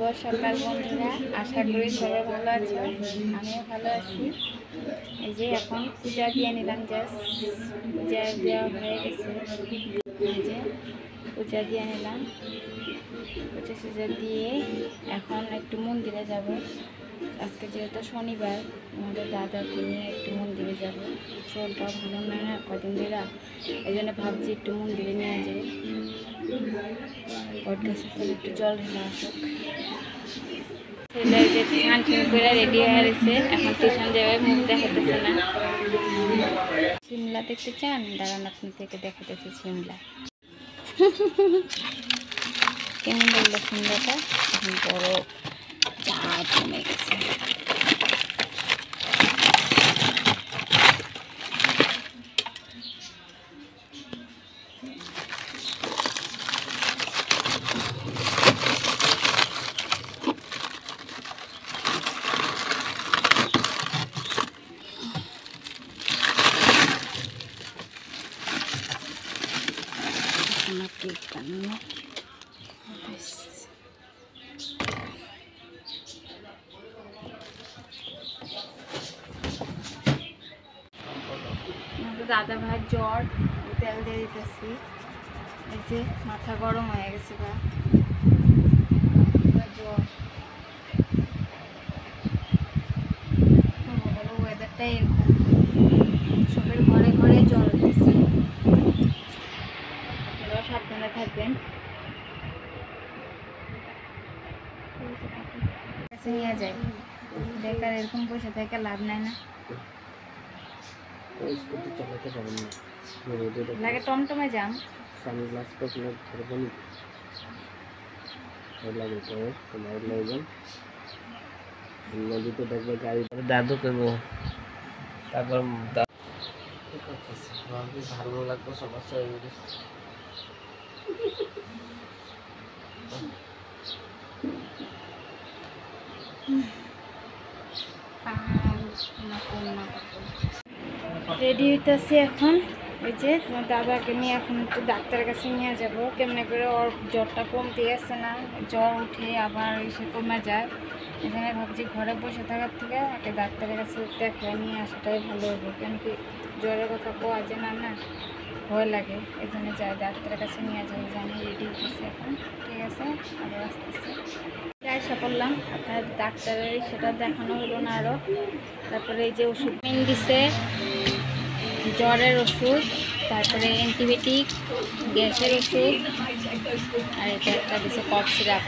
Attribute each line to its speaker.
Speaker 1: সকাল বন্ধুরা, আশা করি সবাই ভালো আছো। আমিও ভালো আছি। এই যে এখন পূজা দিয়ে নিলাম, জাস্ট পূজা দেওয়া হয়ে গেছে। এই যে পূজা দিয়ে নিলাম, পূজা দিয়ে এখন একটু মন্দিরে যাব। আজকে যেহেতু শনিবার, আমাদের দাদাকে নিয়ে একটু মন্দিরে যাব। শরীরটা ভালো নয় না কদিন ধরে, এই জন্য ভাবছি একটু মন্দিরে নিয়ে যাই। ওর কাছে একটু জল ঢেলা আসুক। স্নান করে রেডি হয়ে রয়েছে, এখন টিউশন যাবে, মুখ দেখাতেছে না। সিমলা দেখতে চান? দাঁড়ান, আপনি থেকে দেখাতেছে সিমলা। কেমন বললো সিমলাটা? এখন বড় চা জমে গেছে। দাদা ভাই জ্বর, তেল দিয়ে দিতেছি। এই যে মাথা গরম হয়ে গেছে, বা জ্বর। ওয়েদারটাই এরকম, সবের ঘরে ঘরে জ্বর হতেছে। আপনারা সাবধানে থাকবেন। নিয়ে যাই, বেকার এরকম বসে থেকে লাভ নাই না। লাগে টমটমে যান, সানগ্লাস
Speaker 2: নদীতে দেখবে গাড়ি দাদু করবো, তারপর ভালো লাগবে সমস্যা হয়ে গেছে।
Speaker 1: রেডি হইতেছি এখন। ওই যে তোমার দাদাকে নিয়ে এখন একটু ডাক্তারের কাছে নিয়ে যাব। কেমনে করে ওর জ্বরটা কমতে আসছে না, জ্বর উঠে আবার এসে কমে যায়। এখানে ভাবছি ঘরে বসে থাকার থেকে একটা ডাক্তারের কাছে দেখায় নিয়ে আসাটাই ভালো হবে, কেন কি জ্বরের কথা কোয়া যে না না ভয় লাগে। এই জন্য যাই, ডাক্তারের কাছে নিয়ে যাই। জানি রেডি হতেছে এখন, ঠিক আছে, আবার আসতেছে। আশা করলাম আপনার ডাক্তারের সেটা দেখানো হলো না আরও। তারপরে এই যে ওষুধ দিছে, জ্বরের ওষুধ, তারপরে অ্যান্টিবায়োটিক, গ্যাসের ওষুধ, আর এটা একটা দিচ্ছে কফ সিরাপ।